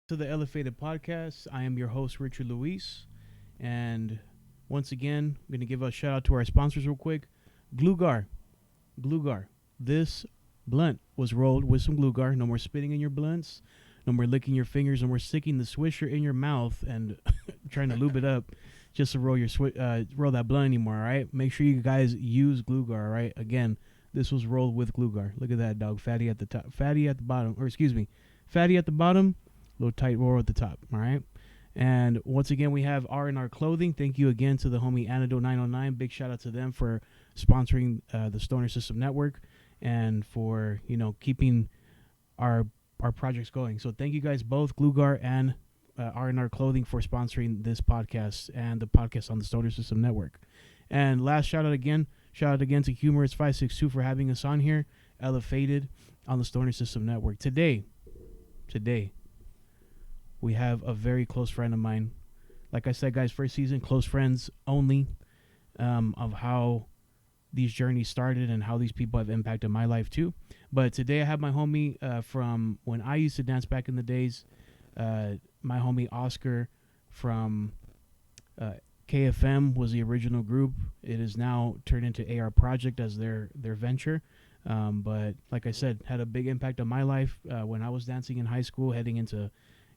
To the Elefaded podcast. I am your host, Richard Luis. And once again, I'm going to give a shout out to our sponsors real quick. Glugar. Glugar. This blunt was rolled with some Glugar. No more spitting in your blunts. No more licking your fingers. No more sticking the swisher in your mouth and trying to lube it up just to roll that blunt anymore, all right? Make sure you guys use Glugar, all right? Again, this was rolled with Glugar. Look at that, dog. Fatty at the top. Fatty at the bottom. Or excuse me. Fatty at the bottom. Little tight roll at the top, all right? And once again, we have R&R Clothing. Thank you again to the homie Antidote 909. Big shout out to them for sponsoring the Stoner System Network and for, keeping our projects going. So thank you guys both, Glugar and R&R Clothing, for sponsoring this podcast and the podcast on the Stoner System Network. And last shout out again to Humorous 562 for having us on here, Elefaded on the Stoner System Network. Today, we have a very close friend of mine. Like I said, guys, first season, close friends only, of how these journeys started and how these people have impacted my life too. But today I have my homie from when I used to dance back in the days, my homie Oscar from KFM was the original group. It is now turned into AR Project as their venture. But like I said, had a big impact on my life when I was dancing in high school, heading into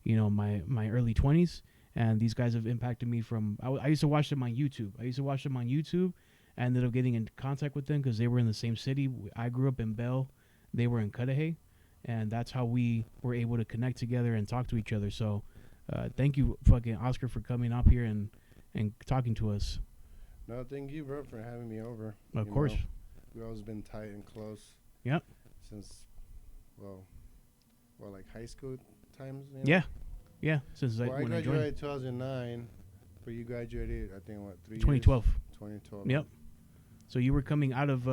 my early 20s, and these guys have impacted me from I used to watch them on YouTube. I ended up getting in contact with them because they were in the same city. I grew up in Bell, they were in Cudahy, and that's how we were able to connect together and talk to each other. So thank you, fucking Oscar, for coming up here and talking to us. No, thank you, bro, for having me over. Of course. We've always been tight and close. Yep. Since, like high school times. Yeah. Since I when graduated 2009, but you graduated, I think, 2012. 2012. Yep. So you were coming out of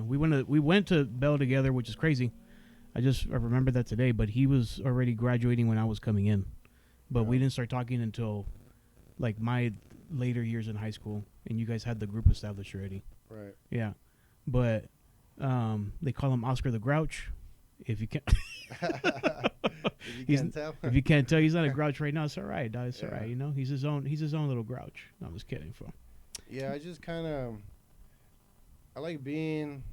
we went to Bell together, which is crazy. I remember that today, but he was already graduating when I was coming in. But we didn't start talking until like my later years in high school, and you guys had the group established already. Right. Yeah. But they call him Oscar the Grouch. If you can't if you can't tell, he's not a grouch right now. It's all right, dog. It's all right. He's his own little grouch. No, I'm just kidding, fool. Yeah, I just I like being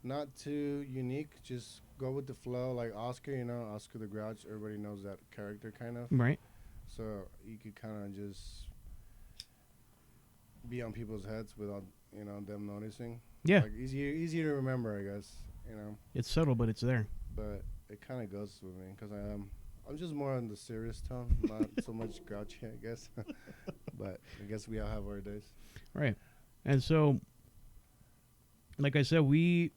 not too unique. Just go with the flow, like Oscar. Oscar the Grouch. Everybody knows that character, kind of. Right. So you could kind of just be on people's heads without them noticing. Yeah. Like easy to remember, I guess. It's subtle, but it's there. But it kind of goes with me because I'm just more on the serious tone, not so much grouchy, I guess. But I guess we all have our days. Right. And so, like I said, we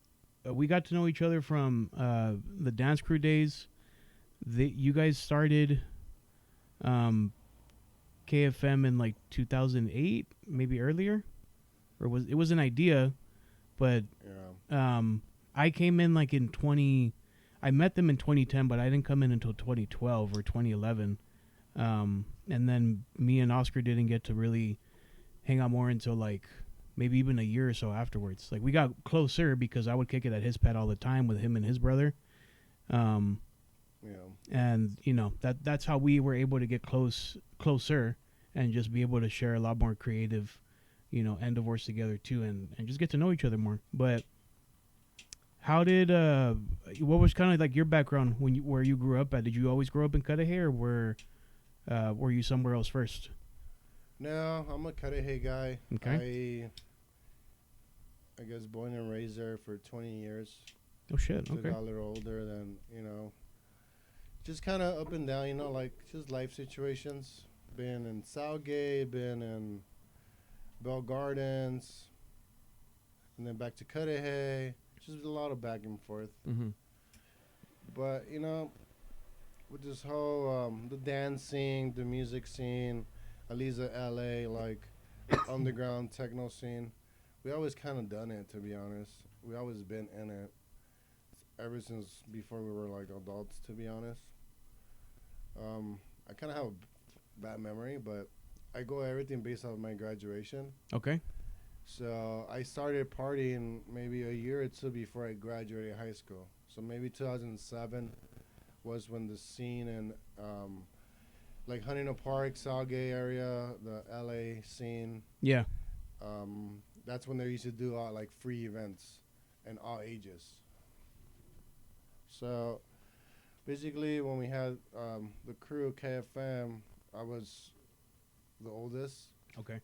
got to know each other from the dance crew days. You guys started KFM in like 2008, maybe earlier, or it was an idea, but I came in like in I met them in 2010, but I didn't come in until 2012 or 2011. And then me and Oscar didn't get to really hang out more until like maybe even a year or so afterwards. Like we got closer because I would kick it at his pad all the time with him and his brother. And that's how we were able to get closer and just be able to share a lot more creative, endeavors together too, and just get to know each other more. But how did what was kind of like your background where you grew up at? Did you always grow up in Cudahy, or were you somewhere else first? No, I'm a Cudahy guy. Okay. I guess born and raised there for 20 years. Oh shit. So Okay. got a little older than just kind of up and down. Like just life situations. Been in Southgate, been in Bell Gardens, and then back to Cudahy. Just a lot of back and forth. Mm-hmm. But, with this whole, the dance scene, the music scene, at least the LA, like, underground techno scene, we always kind of done it, to be honest. We always been in it ever since before we were, like, adults, to be honest. I kind of have a bad memory, but I go everything based off my graduation. Okay. So I started partying maybe a year or two before I graduated high school. So maybe 2007 was when the scene in like Huntington Park, Southgate area, the LA scene. Yeah. That's when they used to do like free events and all ages. So basically, when we had the crew KFM, I was the oldest. Okay.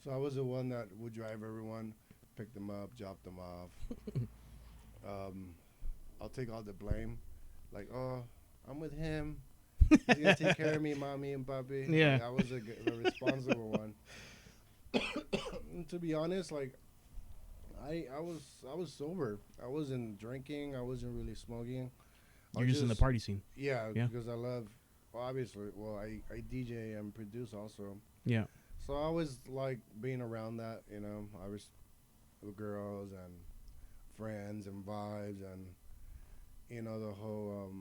So I was the one that would drive everyone, pick them up, drop them off. I'll take all the blame. Like, oh, I'm with him. He's gonna take care of me, mommy and papi. Yeah. Like, I was the responsible one. And to be honest, like I was sober. I wasn't drinking. I wasn't really smoking. You're just in the party scene. Yeah, Yeah. because I love. Well, obviously, I DJ and produce also. Yeah. So I always like being around that. I was with girls and friends and vibes and the whole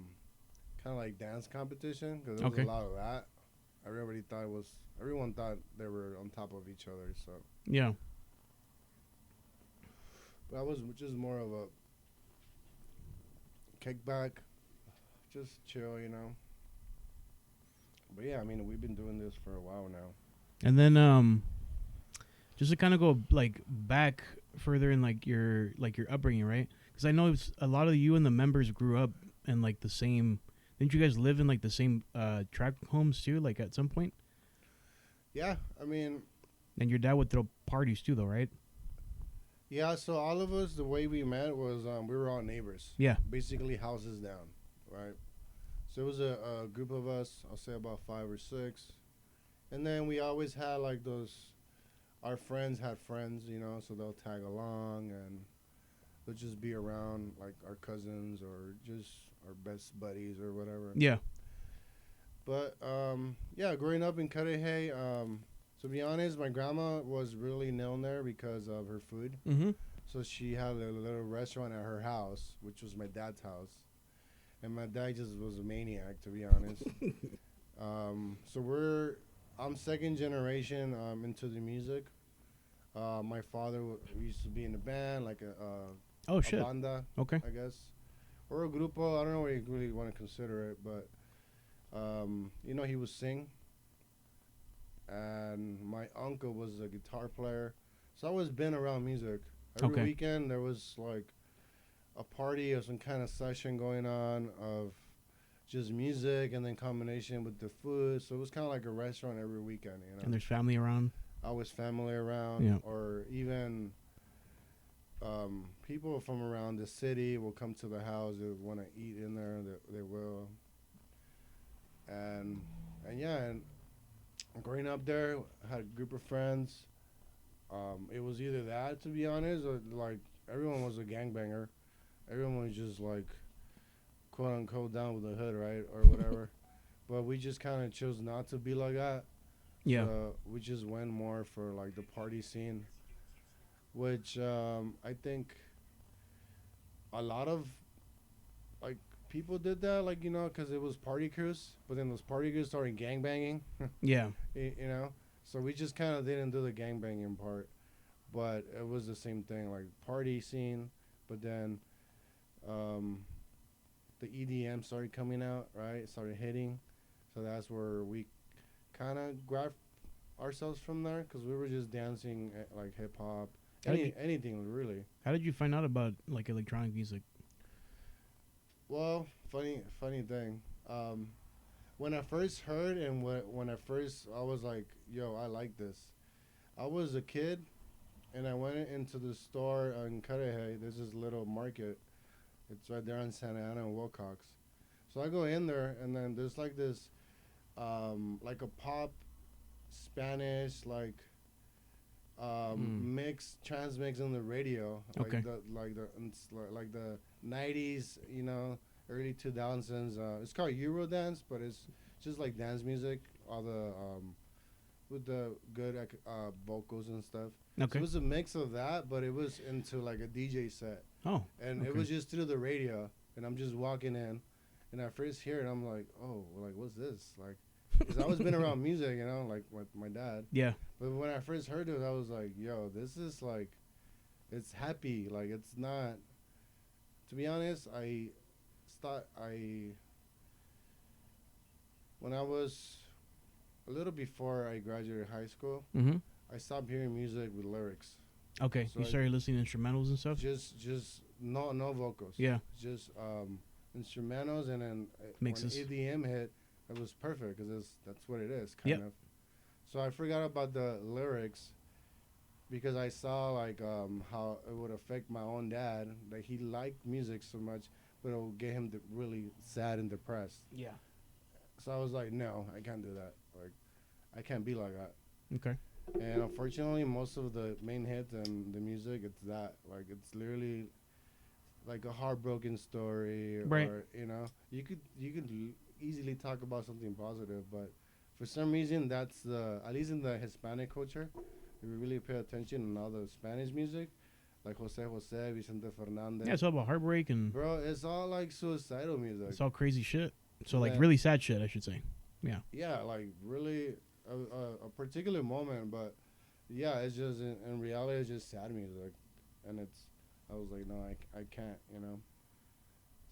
kind of like dance competition because there was Okay. a lot of that. Everyone thought they were on top of each other. So, Yeah. but I was just more of a kickback, just chill. But yeah, I mean, we've been doing this for a while now. And then just to kind of go like back further in like your upbringing, right? Because I know a lot of you and the members grew up in like the same. Didn't you guys live in like the same tract homes too? Like at some point. Yeah, I mean, And your dad would throw parties too, though, right? yeah. So all of us, the way we met was we were all neighbors. Yeah. Basically, houses down, right? So it was a group of us. I'll say about 5 or 6, and then we always had like those. Our friends had friends, so they'll tag along and they'll just be around, like our cousins or just our best buddies or whatever. Yeah. But yeah, growing up in Cudahy, to be honest, my grandma was really known there because of her food. Mm-hmm. So she had a little restaurant at her house, which was my dad's house. And my dad just was a maniac, to be honest. So I'm second generation into the music. My father used to be in a band, like Oh a shit. banda, Okay. I guess. Or a grupo, I don't know what you really want to consider it, but he would sing. And my uncle was a guitar player. So I always been around music. Every Okay. weekend there was like a party or some kind of session going on of just music and then combination with the food. So it was kind of like a restaurant every weekend, And there's family around. Always family around, Yeah. or even people from around the city will come to the house. They want to eat in there. They will. And yeah, and growing up there, I had a group of friends. It was either that, to be honest, or like everyone was a gangbanger. Everyone was just like quote unquote down with the hood, right, or whatever. But we just kind of chose not to be like that. Yeah. We just went more for like the party scene, which I think a lot of like people did that, like because it was party crews. But then those party crews started gangbanging, Yeah. So we just kind of didn't do the gangbanging part, but it was the same thing, like party scene. But then the EDM started coming out, right? It started hitting, so that's where we kind of grabbed ourselves from there because we were just dancing like hip hop, anything really. How did you find out about like electronic music? Well, funny thing. When I first heard and when I was like, yo, I like this. I was a kid, and I went into the store in Cudahy. There's this little market. It's right there on Santa Ana and Wilcox. So I go in there, and then there's like this, like a pop, Spanish, like, transmix on the radio. Like Okay. like the 90s, early 2000s. It's called Eurodance, but it's just like dance music. All the with the good vocals and stuff. So Okay. it was a mix of that, but it was into like a DJ set. Oh. And Okay. it was just through the radio, and I'm just walking in, and I first hear it, I'm like, oh, like what's this? Like, because I always been around music, like with my dad. Yeah. But when I first heard it, I was like, yo, this is like, it's happy. Like, it's not. To be honest, I when I was a little before I graduated high school, Mm-hmm. I stopped hearing music with lyrics. Okay, So you I started listening to instrumentals and stuff. just no vocals. Yeah, Just instrumentals, and then when mixes. EDM hit, it was perfect because that's what it is, kind Yep. of. So I forgot about the lyrics because I saw like how it would affect my own dad. Like he liked music so much, but it would get him really sad and depressed. Yeah. So I was like, no, I can't do that. Like I can't be like that. Okay. And unfortunately, most of the main hits and the music, it's that. Like it's literally like a heartbroken story, Right. or you could easily talk about something positive, but for some reason that's the at least in the Hispanic culture, if you really pay attention in all the Spanish music, like Jose, Vicente Fernandez, Yeah, it's all about heartbreak and bro, it's all like suicidal music. it's all crazy shit. So like Yeah. really sad shit, I should say. Yeah. Yeah, like really a particular moment, but yeah, it's just in reality, it's just sad music, and I was like, no, I can't,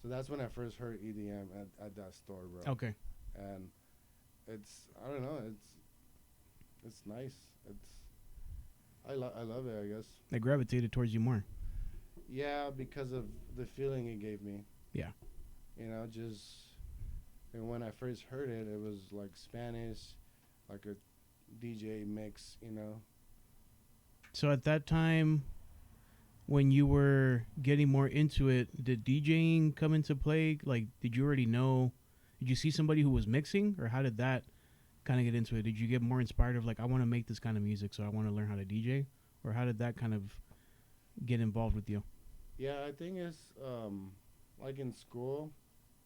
So that's when I first heard EDM at that store, bro. Okay. And I don't know, it's nice. I love it, I guess. I gravitated towards you more. Yeah, because of the feeling it gave me. Yeah. Just and when I first heard it, it was like Spanish, like a DJ mix. So at that time, when you were getting more into it, did DJing come into play? Like, did you already know? Did you see somebody who was mixing, or how did that kind of get into it? Did you get more inspired of like, I want to make this kind of music, so I want to learn how to DJ, or how did that kind of get involved with you? Yeah, I think it's like in school,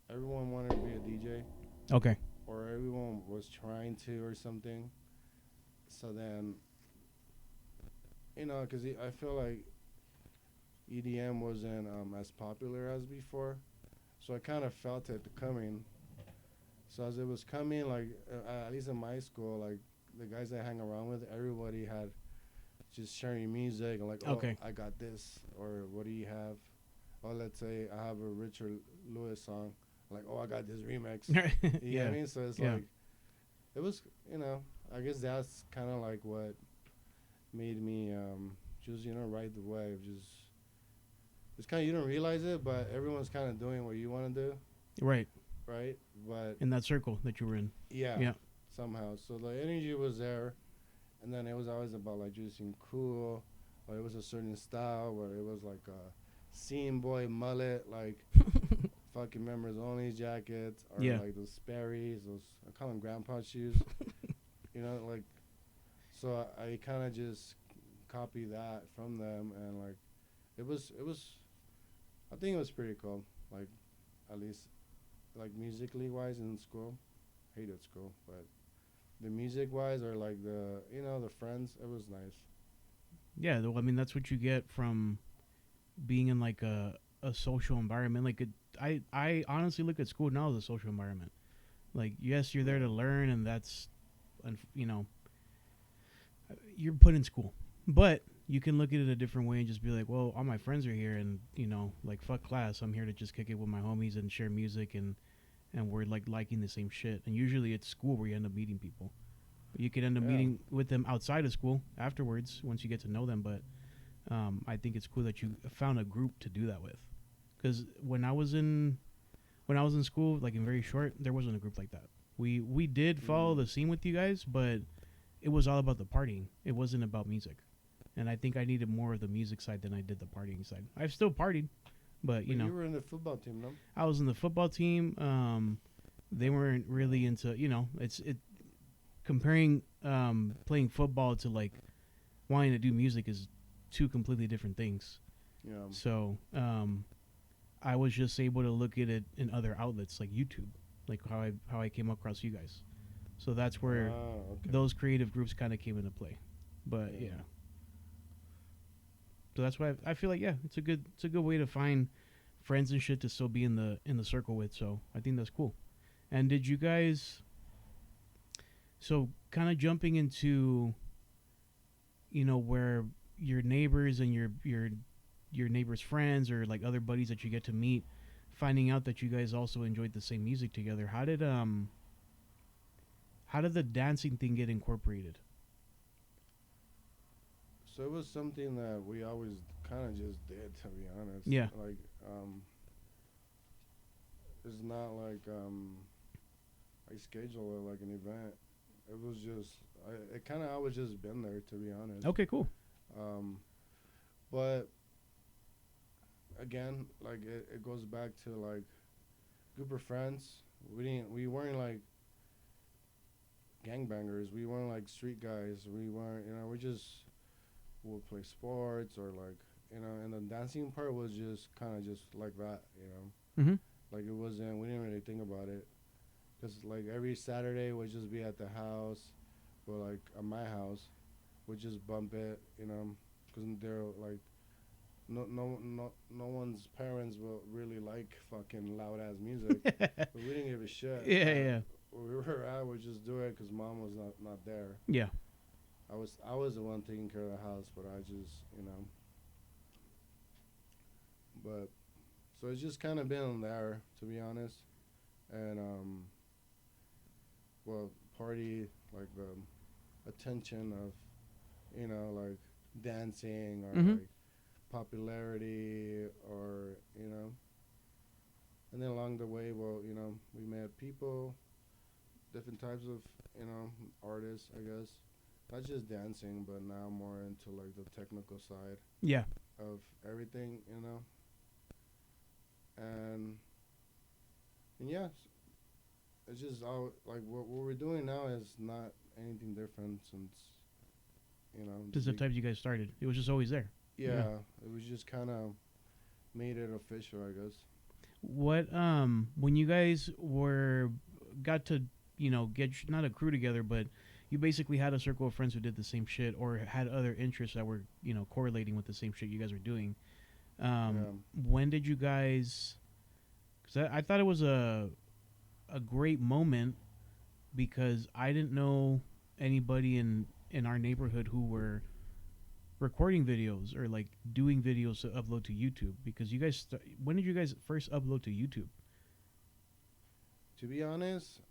everyone wanted to be a DJ, Okay. or everyone was trying to, or something. So then, because I feel like EDM wasn't as popular as before, so I kind of felt it coming. So as it was coming, like at least in my school, like the guys I hang around with, everybody had just sharing music and like, oh, Okay. I got this, or what do you have? Or let's say I have a Richard Lewis song, like, oh, I got this remix. You know Yeah. what I mean? So it's Yeah. like, it was, I guess that's kind of like what made me just, ride the wave. Just, it's kind of, you don't realize it, but everyone's kind of doing what you want to do, Right. right? But In that circle that you were in. yeah, Yeah. somehow. So the energy was there, and then it was always about like just being cool, or it was a certain style where it was like a scene boy mullet, like fucking members only jackets, or Yeah. like those Sperry's, those I call them grandpa shoes, like. So I kind of just copy that from them, and like, it was. I think it was pretty cool. Like, at least, like musically wise in school, hated school, but the music wise or like the friends, it was nice. Yeah. I mean, that's what you get from being in like a social environment. Like, I honestly look at school now as a social environment. Like, yes, you're there to learn, and that's, you're put in school, but you can look at it a different way and just be like, well, all my friends are here, and like, fuck class. I'm here to just kick it with my homies and share music, and we're like liking the same shit. And usually it's school where you end up meeting people. You could end up Yeah. meeting with them outside of school afterwards once you get to know them. But I think it's cool that you found a group to do that with. Because when I was in school, like in very short, there wasn't a group like that. We did follow the scene with you guys, but it was all about the partying. It wasn't about music. And I think I needed more of the music side than I did the partying side. I've still partied, but You were in the football team, no? I was in the football team. They weren't really into, it's comparing playing football to like wanting to do music is two completely different things. Yeah. So I was just able to look at it in other outlets like YouTube, like how I came across you guys. So that's where Okay. those creative groups kind of came into play. But yeah. So that's why I feel like, yeah, it's a good way to find friends and shit to still be in the circle with. So I think that's cool. And did you guys, so kind of jumping into, where your neighbors and your neighbors' friends or like other buddies that you get to meet finding out that you guys also enjoyed the same music together. How did the dancing thing get incorporated? So it was something that we always kind of just did, to be honest. Yeah. Like, it's not like I schedule it like an event. It was just, it kind of always just been there, to be honest. Okay, cool. But again, like it goes back to like group of friends. We weren't like gangbangers. We weren't like street guys. We weren't, we just would play sports or like, and the dancing part was just kind of just like that. Mm-hmm. Like it wasn't, we didn't really think about it. Because like every Saturday would just be at the house, or like at my house, would just bump it, because they're like, no one's parents will really like fucking loud ass music, but we didn't give a shit. Yeah. Where we were at, would just do it because mom was not there. Yeah. I was the one taking care of the house, but I just, but so it's just kind of been there, to be honest, and well, party like the attention of, like dancing or Mhm. like popularity or and then along the way, well, we met people, different types of artists, I guess, not just dancing, but now more into like the technical side Yeah. of everything, and yeah, it's just all like what we're doing now is not anything different since Just the types you guys started. It was just always there. yeah, it was just kind of made it official, I guess. What when you guys got to get not a crew together, but you basically had a circle of friends who did the same shit or had other interests that were correlating with the same shit you guys were doing. When did you guys? Because I thought it was a great moment because I didn't know anybody in our neighborhood who were recording videos or like doing videos to upload to YouTube. Because you guys, when did you guys first upload to YouTube? To be honest,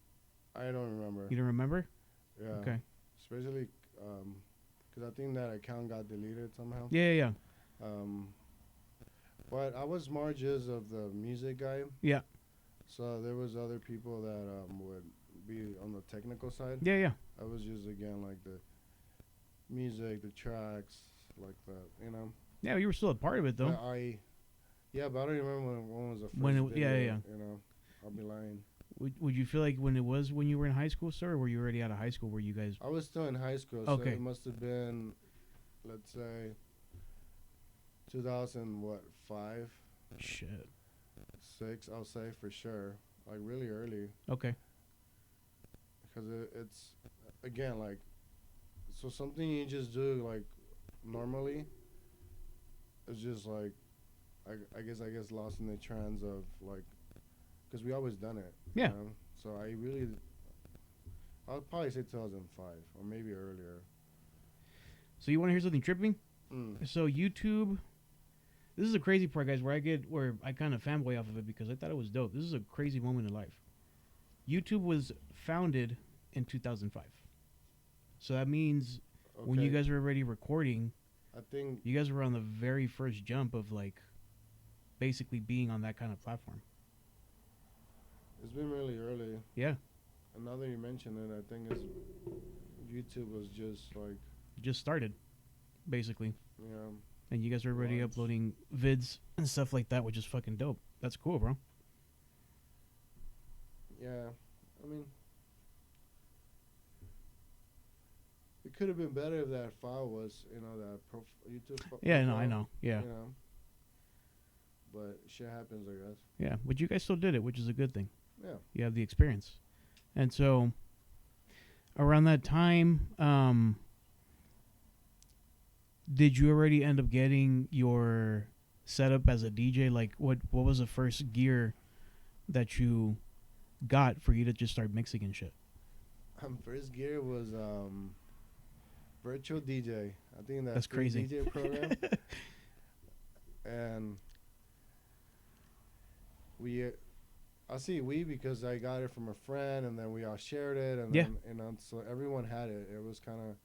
I don't remember. You don't remember? Yeah. Okay. Especially because I think that account got deleted somehow. Yeah. But I was more just of the music guy. Yeah. So there was other people that would be on the technical side. Yeah. I was just again like the music, the tracks, like the Yeah, you were still a part of it though. But I don't remember when was the first When it- video, yeah. I'll be lying. Would you feel like when you were in high school, sir, or were you already out of high school where you guys? I was still in high school, so Okay. it must have been, let's say, 2005, Shit. 6. I'll say for sure, like really early, Okay. because it's again like, so something you just do like normally. It's just like, I guess lost in the trends of like, because we always done it. Yeah. So I'll probably say 2005 or maybe earlier. So you want to hear something tripping? Mm. So YouTube, this is a crazy part, guys, where I kind of fanboy off of it because I thought it was dope. This is a crazy moment in life. YouTube was founded in 2005. So that means when you Okay. guys were already recording, I think you guys were on the very first jump of like basically being on that kind of platform. it's been really early. Yeah. And now that you mention it, I think it's YouTube was just like, Just started, basically. yeah. And you guys are already Launch. uploading vids and stuff like that, which is fucking dope. That's cool, bro. Yeah. I mean, it could have been better if that file was, that YouTube file. Yeah, no, I know. Yeah. But shit happens, I guess. Yeah. But you guys still did it, which is a good thing. Yeah. You have the experience. And so around that time, did you already end up getting your setup as a DJ? Like what was the first gear that you got for you to just start mixing and shit? First gear was virtual DJ. I think That's crazy. DJ program. And we I see we because I got it from a friend, and then we all shared it, and Yeah. then so everyone had it. It was kind of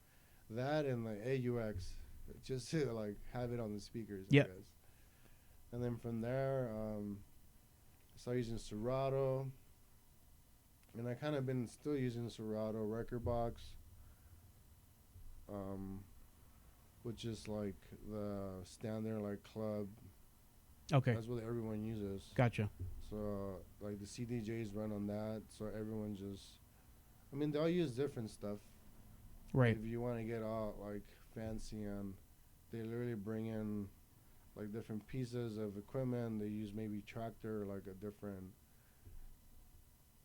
that and the AUX, just to like have it on the speakers, I Yeah. guess. And then from there, I started using Serato, and I kind of been still using Serato record box, um, which is like the standard like club. Okay. That's what everyone uses. Gotcha. So like the CDJs run on that, so everyone just, I mean, they all use different stuff. Right. If you want to get all like fancy, and they literally bring in like different pieces of equipment. They use maybe tractor, like a different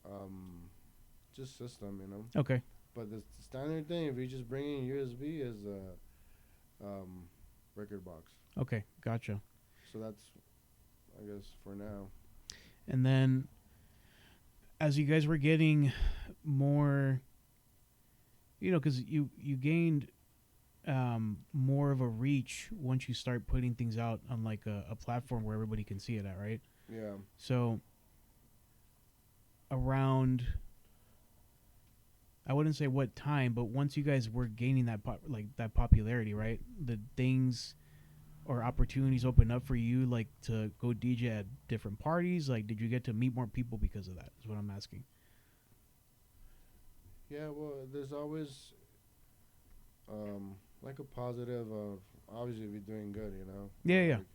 um, just system, you know. Okay. But the standard thing, if you just bring in USB, is a record box. Okay. Gotcha. So that's, I guess, for now. And then as you guys were getting more, because you gained more of a reach once you start putting things out on like a platform where everybody can see it at, right? Yeah. So around, I wouldn't say what time, but once you guys were gaining that that popularity, right? The things or opportunities open up for you, like to go DJ at different parties. Like, did you get to meet more people because of that? Is what I'm asking. Yeah. Well, there's always like a positive of, obviously if you're doing good, you know. Yeah, yeah. Like,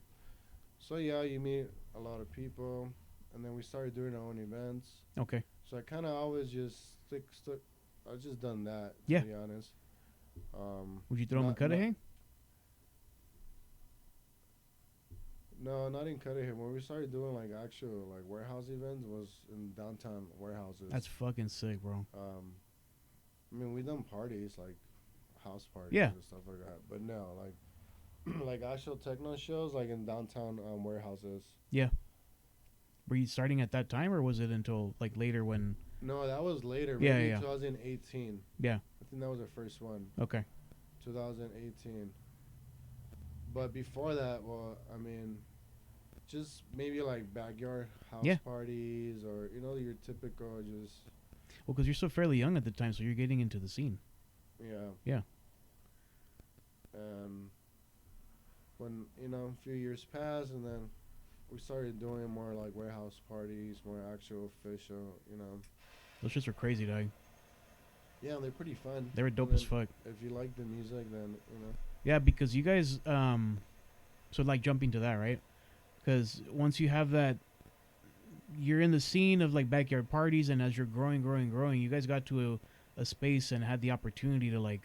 so yeah, you meet a lot of people, and then we started doing our own events. Okay. So I kind of always just stick. I just done that, Yeah. to be honest. Would you throw them in not, Cudahy? no, not in Cudahy. When we started doing like actual like warehouse events, was in downtown warehouses. That's fucking sick, bro. I mean, we done parties like house parties Yeah. and stuff like that, but no, like like actual techno shows like in downtown warehouses. Yeah. Were you starting at that time, or was it until like later when? No, that was later. Yeah, Maybe yeah. 2018. Yeah. I think that was the first one. Okay. 2018. But before that, well, I mean, just maybe like backyard house Yeah. parties, or your typical just, Well, because you're still fairly young at the time, so you're getting into the scene. yeah. Yeah. And when a few years passed, and then we started doing more like warehouse parties, more actual official. Those shits were crazy, dog. Yeah, and they're pretty fun. They were dope And as fuck. then if you like the music, then. Yeah, because you guys, so like jumping to that, right? Because once you have that, you're in the scene of like backyard parties, and as you're growing, you guys got to a space and had the opportunity to like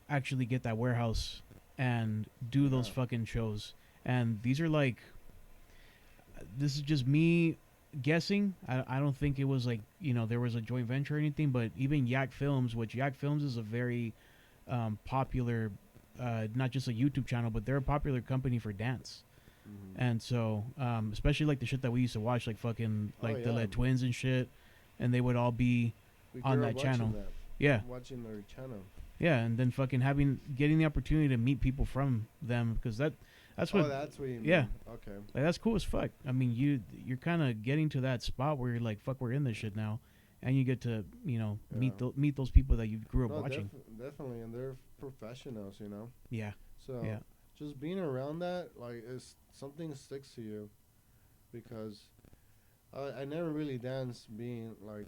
actually get that warehouse and do those Yeah. fucking shows. And these are like, this is just me guessing. I don't think it was like, there was a joint venture or anything, but even Yak Films, which Yak Films is a very popular, not just a YouTube channel, but they're a popular company for dance. Mm-hmm. And so, especially like the shit that we used to watch, like fucking Oh, like the yeah. Lead Twins and shit, and they would all be We on grew that up channel. watching that. Yeah, Watching their channel. yeah, and then fucking getting the opportunity to meet people from them, because that's what, That's what you mean. yeah. Okay. like, that's cool as fuck. I mean, you're kind of getting to that spot where you're like, fuck, we're in this shit now, and you get to meet Yeah. meet those people that you grew up No, watching. definitely, and they're professionals. Yeah, So yeah, just being around that, like, is something sticks to you, because I never really danced being like,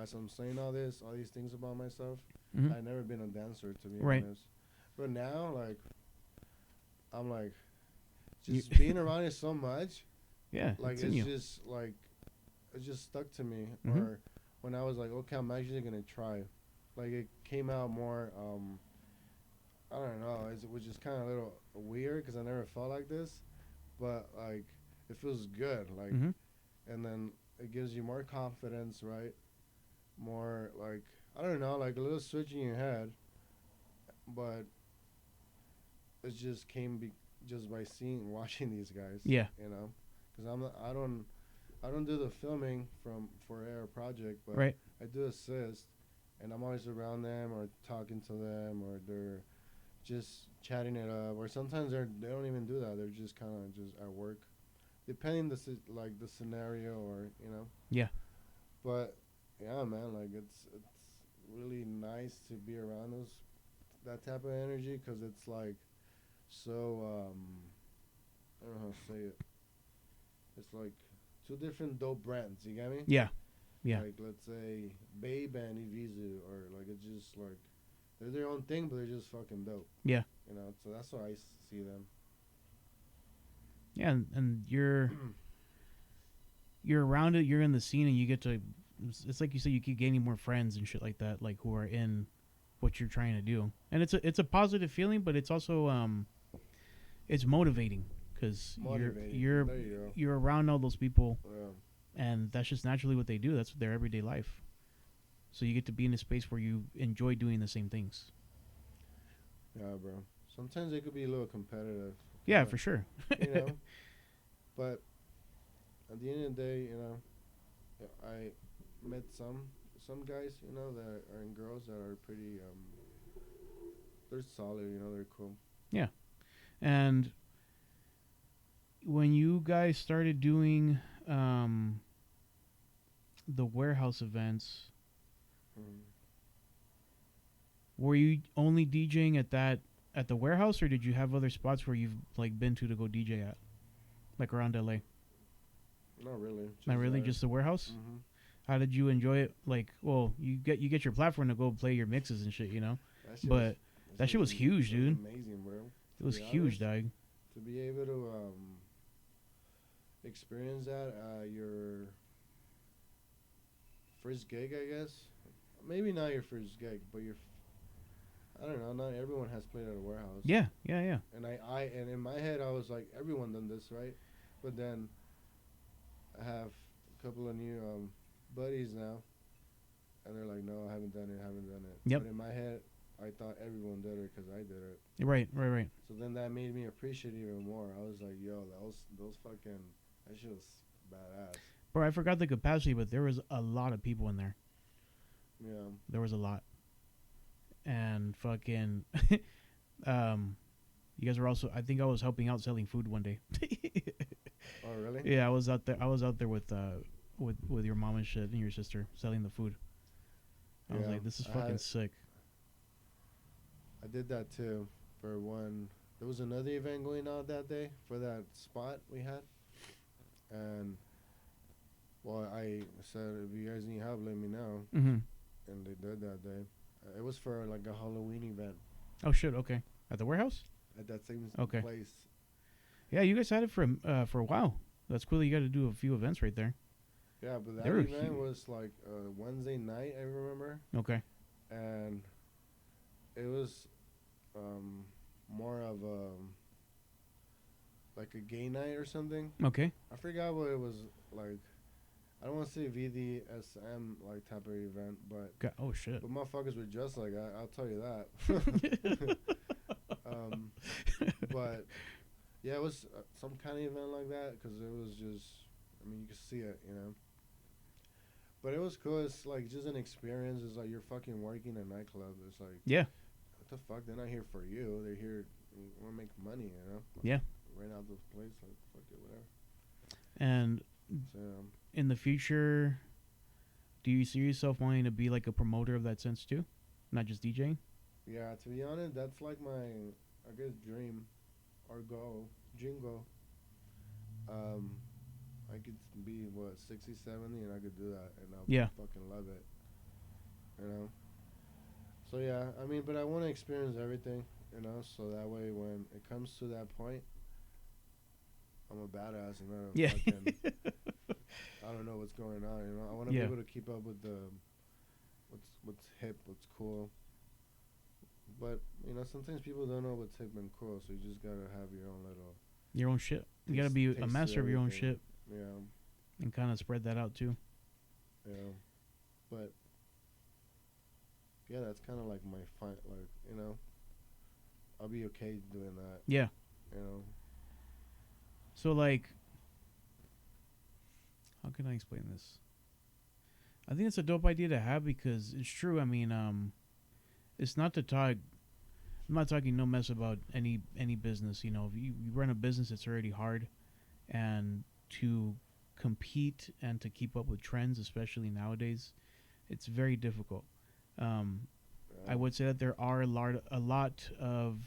as I'm saying all these things about myself, hmm I never been a dancer, to be Right. honest. But now, like, I'm like, You- just being around it so much, yeah. like It's in you. just like, it just stuck to me. Mhm. Or when I was like, okay, I'm actually gonna try, like it came out more. I don't know, it was just kind of a little weird because I never felt like this, but like it feels good, like, hmm and then it gives you more confidence, right? More like, I don't know, like a little switch in your head, but it just just by watching these guys. Yeah. Because I don't do the filming for Air Project, but Right. I do assist, and I'm always around them or talking to them, or they're just chatting it up, or sometimes they don't even do that. They're just kind of just at work, depending like the scenario or Yeah. But yeah, man, like it's really nice to be around those that type of energy because it's like so I don't know how to say it. It's like two different dope brands. You get me? Yeah. Yeah. Like let's say Babe and Evisu, or like it's just like they're their own thing, but they're just fucking dope. Yeah. So that's how I see them. Yeah, and you're around it, you're in the scene, and you get to. It's like you said, you keep gaining more friends and shit like that, like who are in what you're trying to do, and it's a positive feeling, but it's also it's motivating because Motivating. you're There you go. you're around all those people, Yeah. and that's just naturally what they do. That's their everyday life. So you get to be in a space where you enjoy doing the same things. Yeah, bro. Sometimes it could be a little competitive. Yeah, But, for sure. you know, but at the end of the day, I met some guys, that are in girls that are pretty they're solid, they're cool. Yeah, and when you guys started doing the warehouse events, Mm. were you only DJing at the warehouse, or did you have other spots where you've like been to go DJ at, like around LA? Not really. Not really, That. just the warehouse. Mm-hmm. How did you enjoy it? Like, well, you get your platform to go play your mixes and shit, That shit But that shit was huge, dude. Amazing, bro. It was huge, dog. To be able to experience that your first gig, I guess. Maybe not your first gig, but I don't know. Not everyone has played at a warehouse. Yeah, yeah, yeah. And in my head, I was like, everyone done this, right? But then I have a couple of new buddies now, and they're like, no, I haven't done it, haven't done it. Yep. But in my head, I thought everyone did it because I did it. Right, right, right. So then that made me appreciate it even more. I was like, yo, those fucking that shit was badass. Bro, I forgot the capacity, but there was a lot of people in there. Yeah. There was a lot. And fucking you guys were also, I think I was helping out selling food one day. Oh really? Yeah, I was out there with your mom and shit and your sister selling the food. I was Yeah, like, this is I fucking had- sick. I did that too for one. There was another event going on that day for that spot we had, and well, I said if you guys need help, let me know, Mm-hmm. and they did that day. It was for like a Halloween event Oh shit, okay. At the warehouse? at that same Okay. place. Yeah, you guys had it for a while. That's cool that you got to do a few events right there. Yeah, but that They were event huge. was like Wednesday night, I remember, Okay. and it was more of like a gay night or something. Okay. I forgot what it was like. I don't want to say VDSM like type of event, Oh shit. but motherfuckers were just like that. I'll tell you that. But yeah, it was some kind of event like that because it was just. I mean, you could see it. But it was cool. It's like just an experience. It's like you're fucking working a nightclub. It's like Yeah. what the fuck? They're not here for you. They're here. Want to make money. Yeah. Rent out the place. Like fuck it, whatever. And So. in the future, do you see yourself wanting to be like a promoter of that sense too, not just DJing? Yeah, to be honest, that's like my, I guess, dream or goal, dream goal. I could be, 60, 70, and I could do that, and I'll Yeah. fucking love it, you know? So, yeah, I mean, but I want to experience everything, so that way when it comes to that point, I'm a badass, and I Yeah. fucking, I don't know what's going on, I want to Yeah. be able to keep up with what's hip, what's cool. But sometimes people don't know what's hip and cool, so you just gotta have your own little Your own shit. You got to be a taste master of your own everything. shit and kind of spread that out too. Yeah. But yeah, that's kind of like my I'll be okay doing that. Yeah. You know. So like, how can I explain this? I think it's a dope idea to have because it's true. I mean, it's not to talk. I'm not talking no mess about any business. If you run a business, it's already hard, and to compete and to keep up with trends, especially nowadays, it's very difficult. Um, I would say that there are a lot of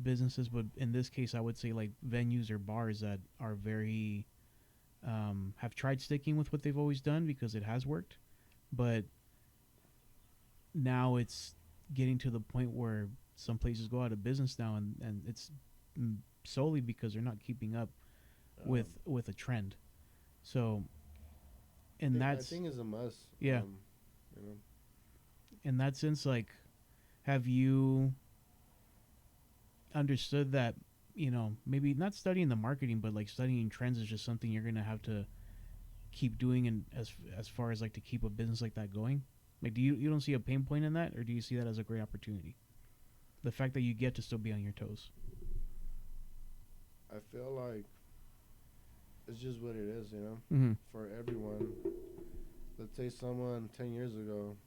businesses, but in this case, I would say like venues or bars that are very have tried sticking with what they've always done because it has worked, but now it's getting to the point where some places go out of business now, and it's solely because they're not keeping up with a trend. So, and I that's think it's a must. yeah. You know, In that sense, like, have you understood that maybe not studying the marketing, but like studying trends is just something you're gonna have to keep doing, and as far as like to keep a business like that going? Like, do you don't see a pain point in that, or do you see that as a great opportunity? The fact that you get to still be on your toes. I feel like it's just what it is. You know, Mm-hmm. for everyone. Let's say someone 10 years ago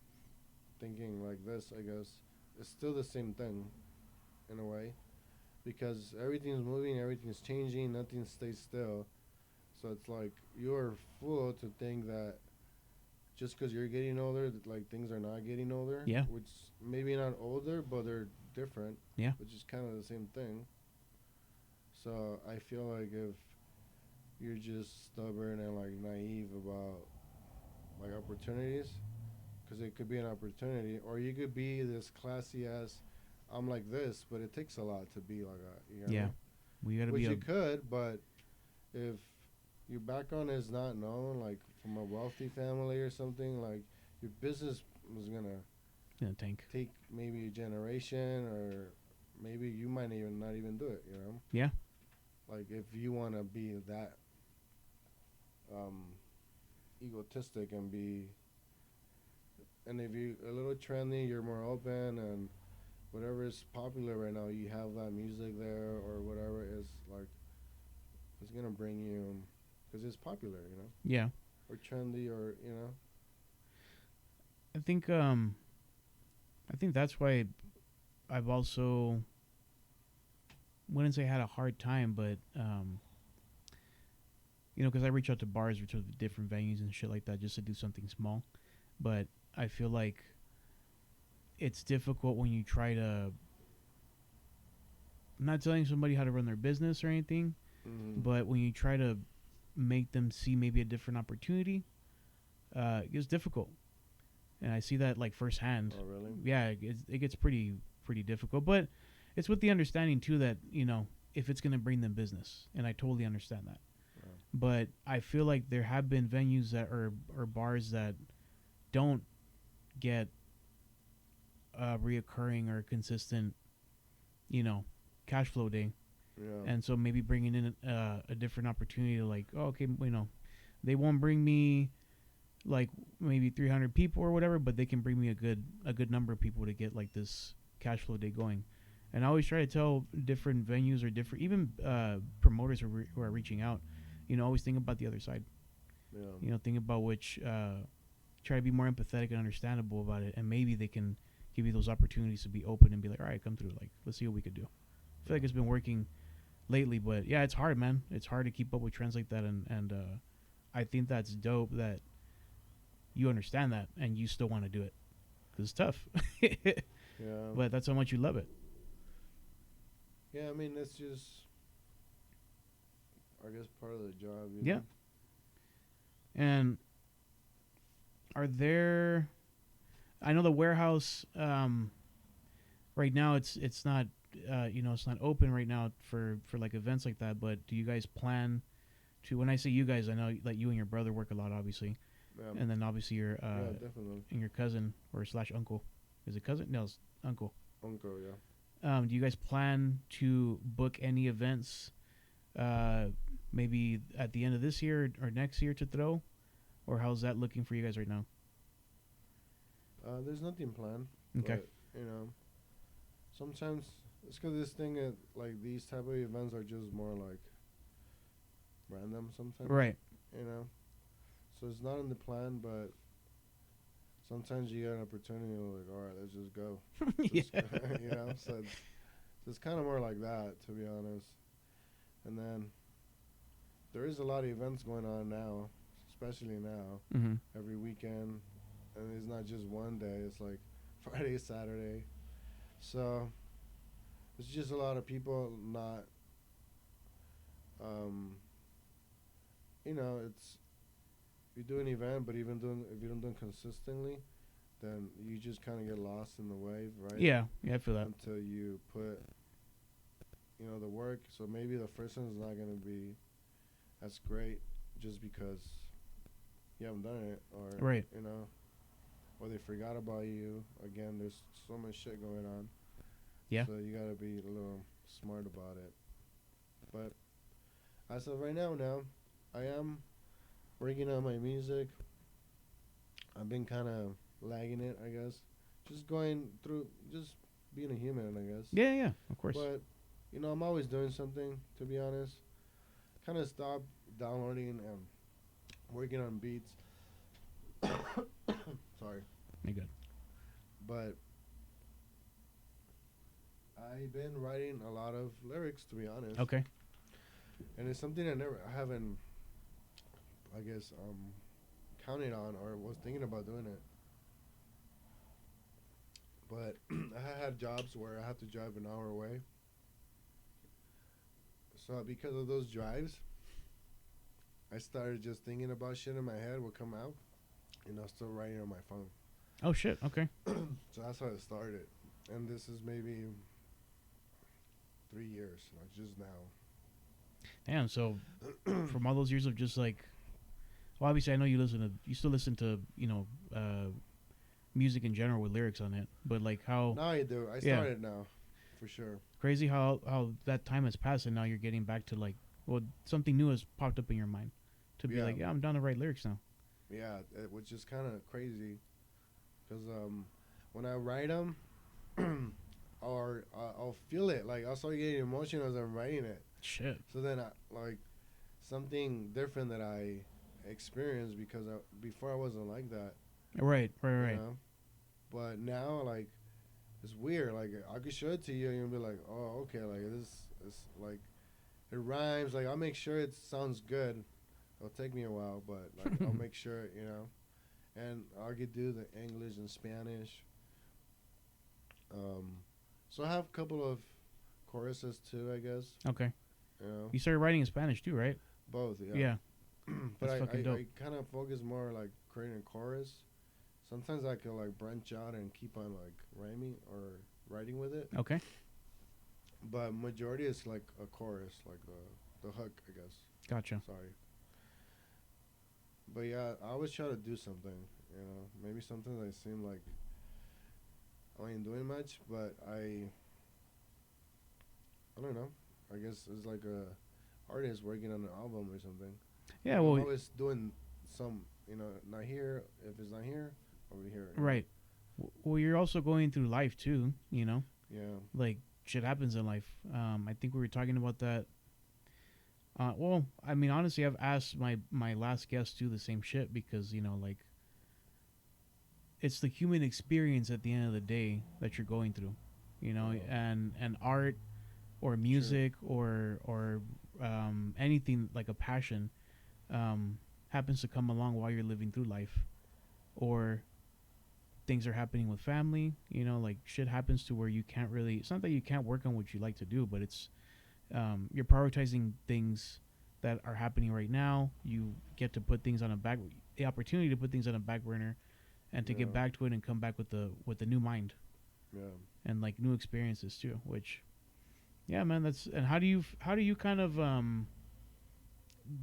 thinking like this. I guess it's still the same thing in a way because everything's moving, everything's changing, nothing stays still. So it's like you're fool to think that just because you're getting older, that, like things are not getting older. Yeah. Which maybe not older, but they're different. Yeah. Which is kind of the same thing. So I feel like if you're just stubborn and like naive about like opportunities, because it could be an opportunity, or you could be this classy ass. I'm like this, but it takes a lot to be like that. You know? Yeah. We gotta Which be you could, but if your background is not known, like from a wealthy family or something, like your business is gonna in a tank. take maybe a generation, or maybe you might even not even do it. You know? Yeah. Like if you want to be that um, egotistic and be, and if you a little trendy, you're more open and whatever is popular right now, you have that music there or whatever is like, it's gonna bring you, because it's popular, you know, Yeah. or trendy, or you know. I think that's why I've also wouldn't say had a hard time, but because I reach out to bars or to different venues and shit like that just to do something small, but I feel like it's difficult when you try to. I'm not telling somebody how to run their business or anything, but when you try to make them see maybe a different opportunity, it gets difficult, and I see that like firsthand. Oh really? Yeah, it gets pretty difficult, but it's with the understanding too that if it's gonna bring them business, and I totally understand that. Wow. But I feel like there have been venues that or bars that don't get reoccurring or consistent, cash flow day. Yeah. And so maybe bringing in a different opportunity to like, oh, okay, they won't bring me like maybe 300 people or whatever, but they can bring me a good number of people to get like this cash flow day going. And I always try to tell different venues or different even promoters who are reaching out, always think about the other side. Yeah. Think about which try to be more empathetic and understandable about it, and maybe they can give you those opportunities to be open and be like, all right, come through, like let's see what we could do. I feel like it's been working lately, but yeah, it's hard, man. It's hard to keep up with trends like that, and I think that's dope that you understand that and you still want to do it because it's tough. Yeah. But that's how much you love it. Yeah, I mean, it's just, I guess, part of the job. You Yeah. know? And are there? I know the warehouse right now it's not it's not open right now for like events like that. But do you guys plan to? When I say you guys, I know like you and your brother work a lot, obviously, Yeah. and then obviously your Yeah, definitely. and your cousin or slash uncle. Is it cousin? No, it's uncle. Uncle, yeah. Do you guys plan to book any events, maybe at the end of this year or next year to throw, or how's that looking for you guys right now? There's nothing planned. Okay. But, sometimes it's because this thing, like these type of events are just more like random sometimes. Right. You know? So it's not in the plan, but sometimes you get an opportunity, you're like, all right, let's just go. Just Yeah. go, so it's kind of more like that, to be honest. And then there is a lot of events going on now, especially now, Mm-hmm. every weekend, and it's not just one day. It's like Friday, Saturday. So it's just a lot of people not, um, it's you do an event, but even doing if you don't do it consistently, then you just kind of get lost in the wave, right? Yeah, yeah, I feel that. Until you put, the work. So maybe the first one is not gonna be as great, just because you haven't done it, or Right. or they forgot about you. Again, there's so much shit going on. Yeah. So you gotta be a little smart about it. But as of right now, I am working on my music. I've been kind of lagging it, I guess. Just going through, just being a human, I guess. Yeah, yeah, of course. But I'm always doing something. To be honest, kind of stopped downloading and working on beats. Sorry, You're good. but I've been writing a lot of lyrics, to be honest. Okay. And it's something I haven't, I guess, counted on or was thinking about doing it. But I had jobs where I had to drive an hour away. So because of those drives, I started just thinking about shit in my head would come out, and I was still writing on my phone. Oh shit. Okay. So that's how it started. And this is maybe 3 years, like just now. Damn. So, from all those years of just like, well, obviously I know you still listen to, music in general with lyrics on it, but like how Now I do. I Yeah. started now, for sure. crazy how that time has passed and now you're getting back to like, well, something new has popped up in your mind to be Yeah. like, yeah, I'm down to write lyrics now. Yeah, which is kind of crazy, because when I write them, or I'll feel it. Like I'll start getting emotional as I'm writing it. Shit. So then, like something different that I experienced, because before I wasn't like that. Right. You Right. know? But now, like, it's weird. Like I could show it to you and you'll be like, oh, okay, like this is like it rhymes. Like I'll make sure it sounds good. It'll take me a while, but like I'll make sure, and I could do the English and Spanish. So I have a couple of choruses too, I guess. Okay. You know, You started writing in Spanish too, right? both, yeah. Yeah. But That's fucking dope. I kind of focus more like creating a chorus. Sometimes I can like branch out and keep on like rhyming or writing with it. Okay. But majority is like a chorus, like the hook, I guess. Gotcha. Sorry. But yeah, I always try to do something. Maybe something that seem like I ain't doing much, but I don't know. I guess it's like a artist working on an album or something. Yeah. I'm Well. always doing some, not here. If it's not here, over here. Right. Well, you're also going through life too. Yeah. Like shit happens in life. I think we were talking about that. Well, I mean, honestly, I've asked my last guest too the same shit because like it's the human experience at the end of the day that you're going through, Oh. and art or music or anything like a passion happens to come along while you're living through life, or things are happening with family. Like shit happens to where you can't really. It's not that you can't work on what you like to do, but it's you're prioritizing things that are happening right now. You get to put things on the opportunity to put things on a back burner, and to Yeah. get back to it and come back with the new mind Yeah. and like new experiences too. Which, yeah, man, that's. And how do you kind of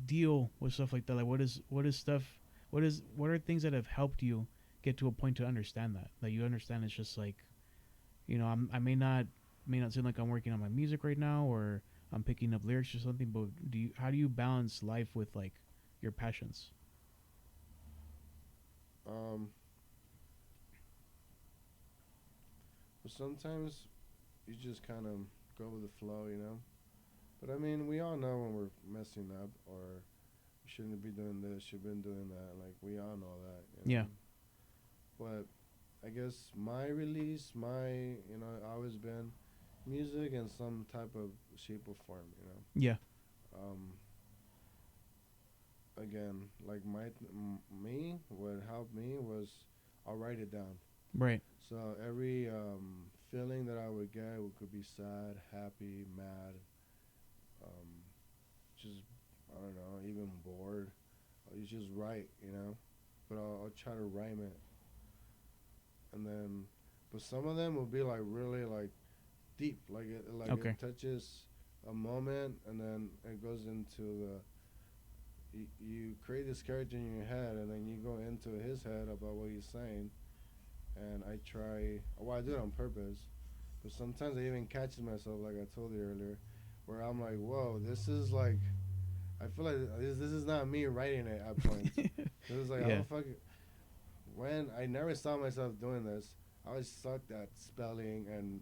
deal with stuff like that? Like, what are things that have helped you get to a point to understand that you understand it's just like, I may not seem like I'm working on my music right now, or I'm picking up lyrics or something, but how do you balance life with like your passions? Um. But sometimes you just kind of go with the flow. But I mean, we all know when we're messing up, or you shouldn't be doing this, you've been doing that. Like we all know that. Yeah. But I guess my release, always been music in some type of shape or form. Yeah. Um, again, like me, what helped me was I'll write it down. Right. So every feeling that I would get could be sad, happy, mad, um, just I don't know, even bored. You just write, but I'll try to rhyme it, and then, but some of them will be like really like deep, Okay. it touches a moment, and then it goes into you create this character in your head, and then you go into his head about what he's saying, and I try. Well, I do it on purpose, but sometimes I even catches myself, like I told you earlier, where I'm like, whoa, this is like I feel like this is not me writing it at points. This is like how Yeah. the fuck when I never saw myself doing this. I always sucked at spelling and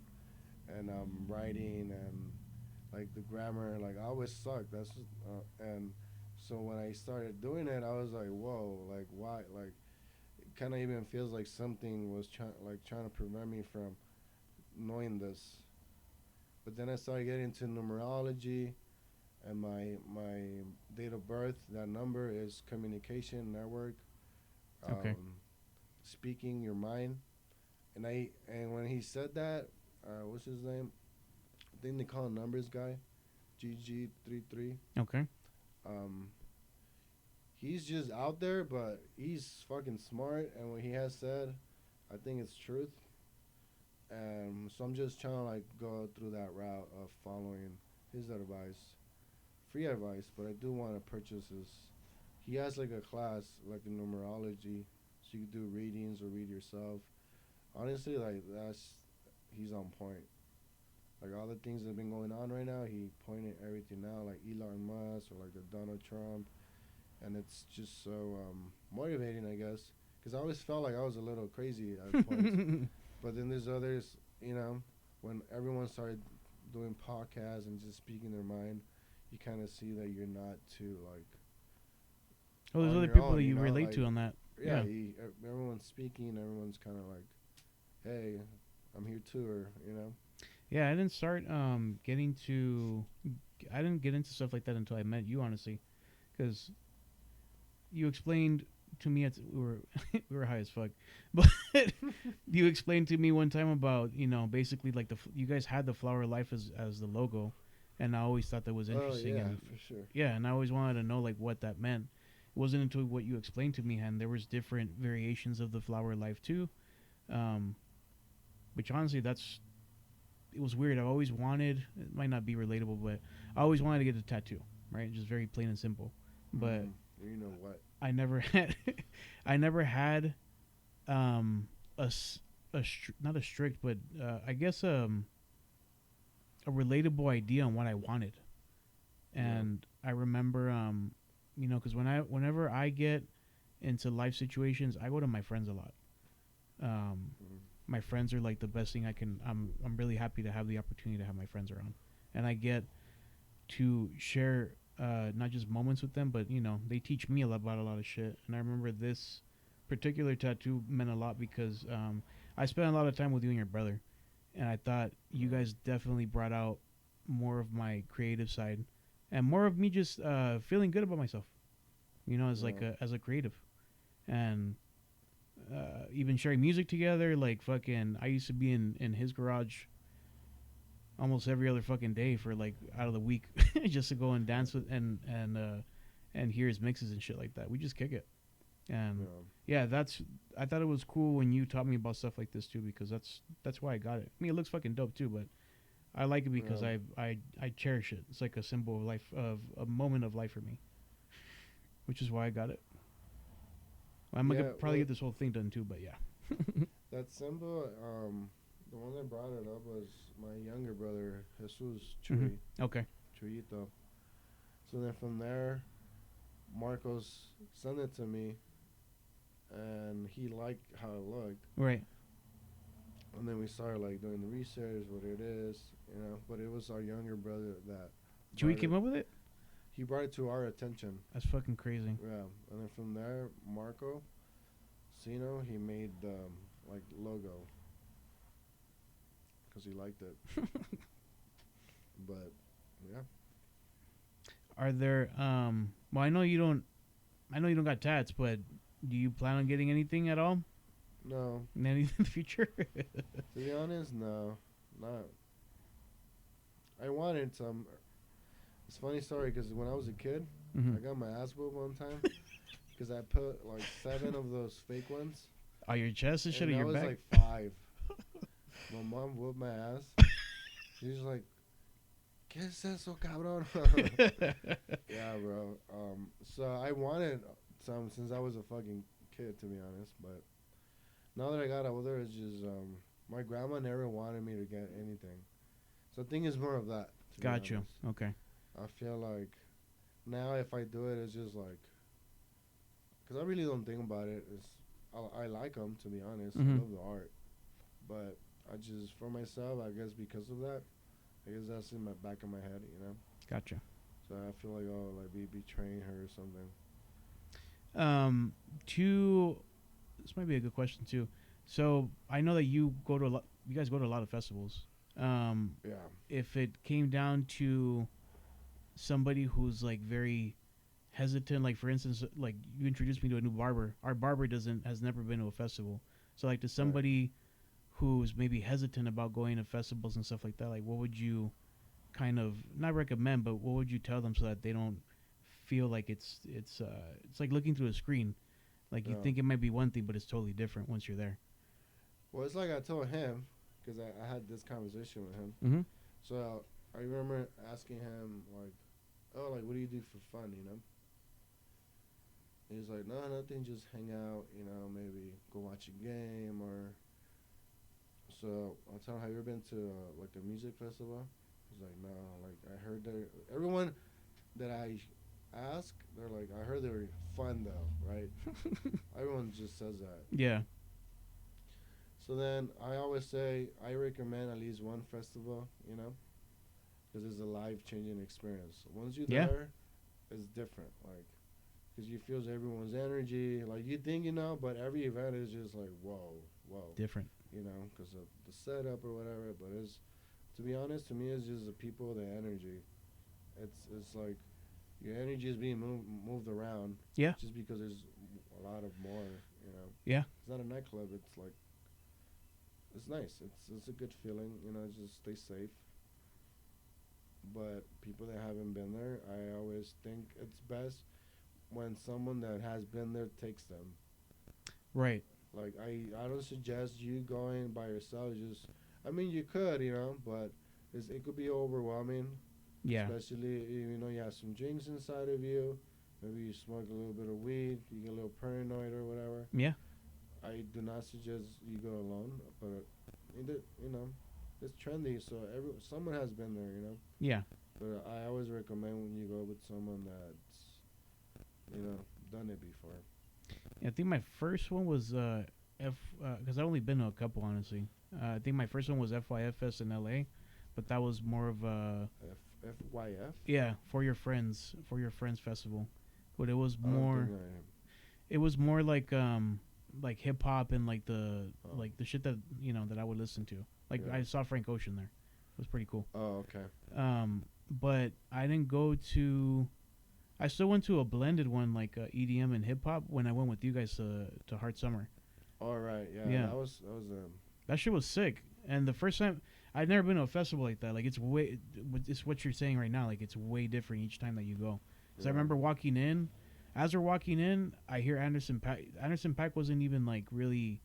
writing and like the grammar. Like I always sucked. And so when I started doing it, I was like, whoa, like why? Like it kind of even feels like something was trying to prevent me from knowing this. But then I started getting into numerology and my date of birth. That number is communication network, Okay. um, speaking your mind. And when he said that, what's his name? I think they call him numbers guy, GG33. Okay. Um, he's just out there, but he's fucking smart. And what he has said, I think it's truth. So I'm just trying to like go through that route of following his advice, free advice. But I do want to purchase his. He has like a class like in numerology, so you can do readings or read yourself. Honestly, like that's he's on point. Like all the things that have been going on right now, he pointed everything out, like Elon Musk or like the Donald Trump, and it's just so motivating, I guess. Because I always felt like I was a little crazy at points, but then there's others, when everyone started doing podcasts and just speaking their mind, you kind of see that you're not too like Oh, there's on other your people own, that you relate like to on that. yeah, Yeah. everyone's speaking, everyone's kind of like, hey, I'm here too, or Yeah, I didn't start getting to. I didn't get into stuff like that until I met you, honestly, because you explained to me we were we were high as fuck, but you explained to me one time about basically like you guys had the Flower Life as the logo, and I always thought that was oh interesting, yeah, and for sure. yeah, and I always wanted to know like what that meant. It wasn't until what you explained to me, and there was different variations of the Flower Life too, um, which honestly that's it was weird. I always wanted. It might not be relatable, but I always wanted to get a tattoo. Right, just very plain and simple. But Mm, you know what? I never had. I never had um a not a strict, but I guess a relatable idea on what I wanted. Yeah. And I remember because whenever I get into life situations, I go to my friends a lot. Um, Mm, my friends are like the best thing I can. I'm really happy to have the opportunity to have my friends around, and I get to share not just moments with them, but they teach me a lot about a lot of shit. And I remember this particular tattoo meant a lot because I spent a lot of time with you and your brother, and I thought you yeah. guys definitely brought out more of my creative side and more of me just feeling good about myself. As like Yeah. as a creative, and even sharing music together. Like fucking, I used to be in his garage almost every other fucking day for like out of the week just to go and dance with and hear his mixes and shit like that. We just kick it. And Yeah. yeah, that's I thought it was cool when you taught me about stuff like this too because that's why I got it. I mean, it looks fucking dope too, but I like it because Yeah. I cherish it. It's like a symbol of life of a moment of life for me, which is why I got it. I'm gonna Yeah. probably Well, get this whole thing done too, but yeah. that symbol, the one that brought it up was my younger brother, Jesus Hmm. Chuy, Okay. Chuyito. So then from there, Marcos sent it to me, and he liked how it looked. Right. And then we started like doing the research, what it is. But it was our younger brother that Chewy brought came it. up with it. He brought it to our attention. That's fucking crazy. Yeah, and then from there, Marco Sino, he made the like logo because he liked it. But yeah, Are there well I know you don't I know you don't got tats, but do you plan on getting anything at all No, in the future? to be honest, no, not. I wanted some. It's a funny story because when I was a kid, Hmm. I got my ass whooped one time because I put like 7 of those fake ones, Oh, your chest and shit, or and I your was back? like 5. My mom whooped my ass. She was like, "¿Qué es eso, cabrón?" Yeah, bro. So I wanted some since I was a fucking kid, to be honest. But now that I got older, it's just my grandma never wanted me to get anything. So I think it's more of that. To be Got you. honest, Okay. I feel like now if I do it, it's just like because I really don't think about it. I like them, to be honest. I Hmm. love the art, but I just for myself, I guess because of that, I guess that's in my back of my head, you know. Gotcha. So I feel like oh, like be betraying her or something. Um, to this might be a good question too. So I know that you go to a lot. You guys go to a lot of festivals. Um, Yeah, if it came down to somebody who's like very hesitant, like for instance, like you introduced me to a new barber. Our barber doesn't has never been to a festival. So like to right. somebody who's maybe hesitant about going to festivals and stuff like that, like what would you kind of not recommend, but what would you tell them so that they don't feel like it's like looking through a screen. Like you Yeah. think it might be one thing, but it's totally different once you're there. Well, it's like I told him because I had this conversation with him. Mm-hmm. So I remember asking him like, "Oh, like what do you do for fun?" You know. And he's like, "No, nothing. Just hang out. You know, maybe go watch a game or." So I tell him, "Have you ever been to like a music festival?" He's like, "No." Like I heard they everyone that I ask, they're like, "I heard they were fun though, right?" Everyone just says that. Yeah. So then I always say I recommend at least one festival, you know, because it's a life changing experience. Once you're Yeah. there, it's different. Like, because you feel everyone's energy. Like, you think you know, but every event is just like, whoa, whoa, Different. you know, because of the setup or whatever. But it's, to be honest, to me, it's just the people, the energy. It's like your energy is being moved around Yeah. just because there's a lot of more, you know. Yeah. It's not a nightclub. It's like, it's nice. It's a good feeling, you know. Just stay safe. But people that haven't been there, I always think it's best when someone that has been there takes them. Right. Like I don't suggest you going by yourself. Just I mean you could, you know, but it could be overwhelming. Yeah. Especially you know you have some drinks inside of you. Maybe you smoke a little bit of weed. You get a little paranoid or whatever. Yeah. I do not suggest you go alone, but you know, it's trendy, so someone has been there, you know. Yeah. But I always recommend when you go with someone that's you know done it before. I think my first one was F because I've only been to a couple honestly. I think my first one was FYFS in LA, but that was more of a FYF. yeah for your friends festival. But it was I don't think more it was more like hip hop and Oh, like the shit that you know that I would listen to. Like yeah. I saw Frank Ocean there. It was pretty cool. Oh, okay. But I didn't go to. I still went to a blended one like EDM and hip hop when I went with you guys to Hard Summer. All right. Yeah, Yeah, that was that shit was sick. And the first time I'd never been to a festival like that. Like it's what you're saying right now. Like it's way different each time that you go. Because I yeah remember walking in. As we're walking in, I hear Anderson Pack. Anderson Pack wasn't even like really.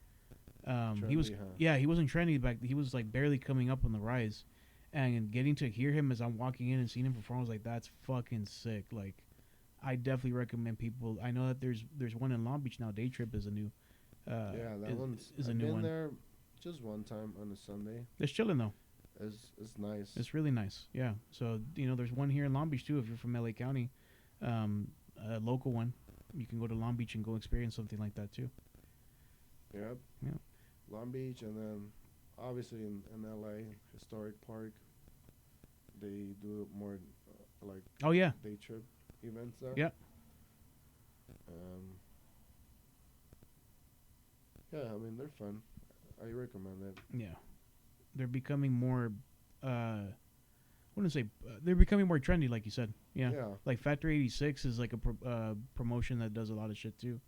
He was trendy, huh? yeah he wasn't trendy back. He was like barely coming up on the rise, and getting to hear him as I'm walking in and seeing him perform, I was like, that's fucking sick. Like, I definitely recommend people. I know that there's one in Long Beach now. Day Trip is a new Yeah, that one's. is a I've new been one. there just one time on a Sunday. It's chilling though. It's nice. It's really nice. Yeah. So you know, there's one here in Long Beach too. If you're from LA County, a local one, you can go to Long Beach and go experience something like that too. Yep. Yeah. Long Beach, and then obviously in LA, Historic Park, they do more like Oh yeah. day trip events there. Yeah. Um, yeah, I mean they're fun. I recommend it. Yeah. They're becoming more. Uh, wouldn't say they're becoming more trendy, like you said. Yeah, Yeah. like Factory 86 is like a promotion that does a lot of shit too.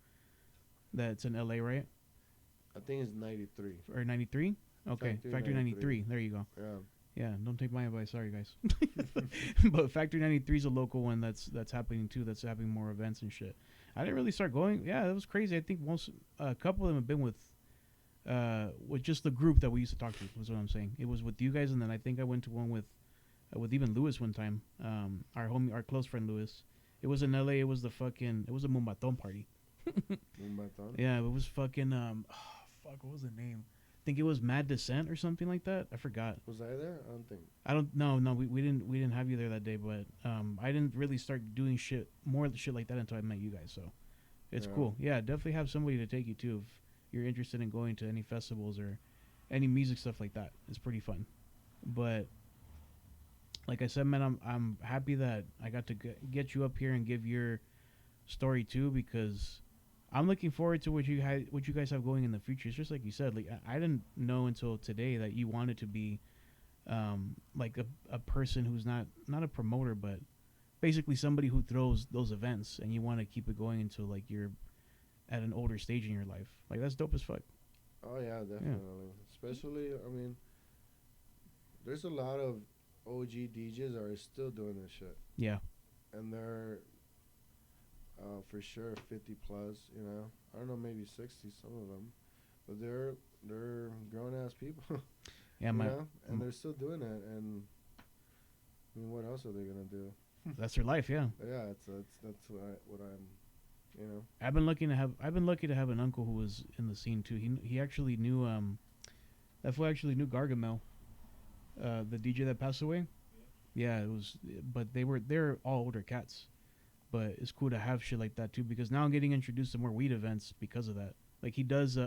That's in LA, right? I think it's 93. Or 93? Okay, Factory Factory 93. 93. There you go. Yeah. Yeah, don't take my advice. Sorry, guys. But Factory 93 is a local one that's happening too. That's having more events and shit. I didn't really start going. Yeah, that was crazy. I think most a couple of them have been with just the group that we used to talk to. Was what I'm saying. It was with you guys, and then I think I went to one with even Lewis one time. Our close friend Lewis. It was in LA. It was it was a Mumbaton party. Mumbaton? Yeah, it was fucking fuck, what was the name? I think it was Mad Descent or something like that. I forgot. Was I there? I don't think. I don't no, we didn't have you there that day, but I didn't really start doing more shit like that until I met you guys, so it's Yeah. cool. Yeah, definitely have somebody to take you to if you're interested in going to any festivals or any music stuff like that. It's pretty fun. But like I said, man, I'm happy that I got to get you up here and give your story too, because I'm looking forward to what you guys have going in the future. It's just like you said, like I didn't know until today that you wanted to be like a person who's not a promoter, but basically somebody who throws those events, and you want to keep it going until like you're at an older stage in your life. Like that's dope as fuck. Oh yeah, definitely. Especially, I mean, there's a lot of OG DJs that are still doing this shit, Yeah, and they're for sure 50 plus. You know, I don't know, maybe 60, some of them, but they're grown ass people. yeah, you my know? And they're still doing it. And I mean, what else are they gonna do? that's their life. Yeah, Yeah, that's what I'm, you know. I've been lucky to have an uncle who was in the scene too. He actually knew that fool actually knew Gargamel, the DJ that passed away. Yeah, it was, but they're all older cats. But it's cool to have shit like that too, because now I'm getting introduced to more weed events because of that. Like he does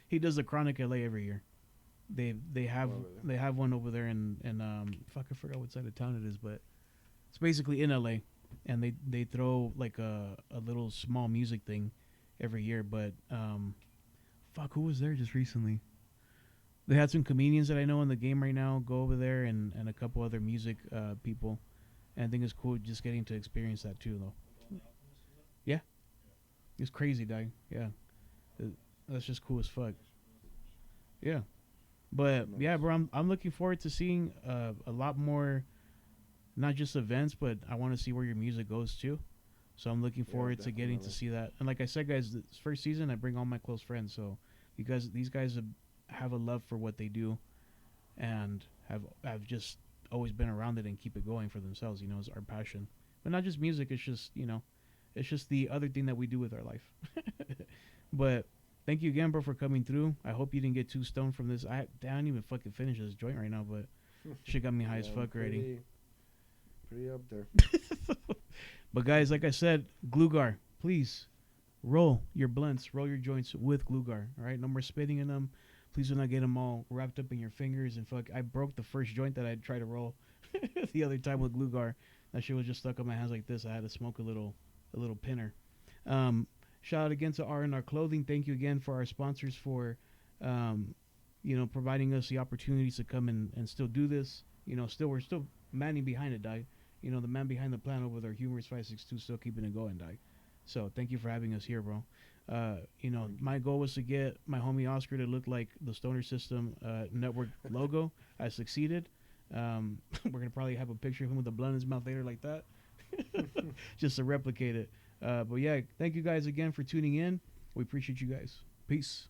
he does the Chronic LA every year. They have Oh, really? they have one over there in fuck, I forgot what side of town it is, but it's basically in LA, and they throw like a little small music thing every year. But fuck, who was there just recently? They had some comedians that I know in the game right now go over there, and a couple other music people. And I think it's cool just getting to experience that too, though. Yeah, it's crazy, dog. Yeah, that's just cool as fuck. Yeah, but Nice. yeah, bro, I'm looking forward to seeing a lot more, not just events, but I want to see where your music goes too. So I'm looking Yeah, forward to getting to definitely. see that. And like I said, guys, this first season I bring all my close friends. So these guys have a love for what they do, and have just always been around it and keep it going for themselves. You know, it's our passion, but not just music. It's just it's just the other thing that we do with our life. But thank you again, bro, for coming through. I hope you didn't get too stoned from this. I don't even fucking finish this joint right now, but shit got me high as Yeah, fuck already. Pretty up there. But guys, like I said, Glugar, please roll your blunts, roll your joints with Glugar. All right, no more spitting in them. Please do not get them all wrapped up in your fingers and fuck. I broke the first joint that I tried to roll the other time with Glugar. That shit was just stuck on my hands like this. I had to smoke a little pinner. Shout out again to R&R Clothing. Thank you again for our sponsors for, providing us the opportunities to come and still do this. You know, we're still manning behind it, Dog. You know, the man behind the plan over there, Humorous 562, still keeping it going, Dog. So thank you for having us here, bro. My goal was to get my homie Oscar to look like the Stoner System network logo. I succeeded. We're gonna probably have a picture of him with a blunt in his mouth later, like that, just to replicate it. But yeah, thank you guys again for tuning in. We appreciate you guys. Peace.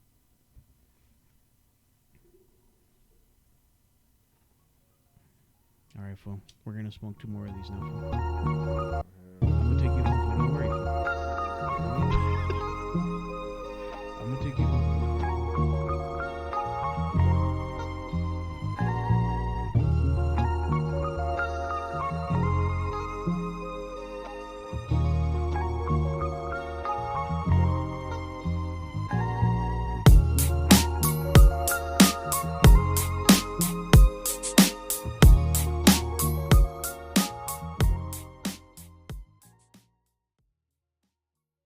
All right, fool. We're gonna smoke 2 more of these now, fool.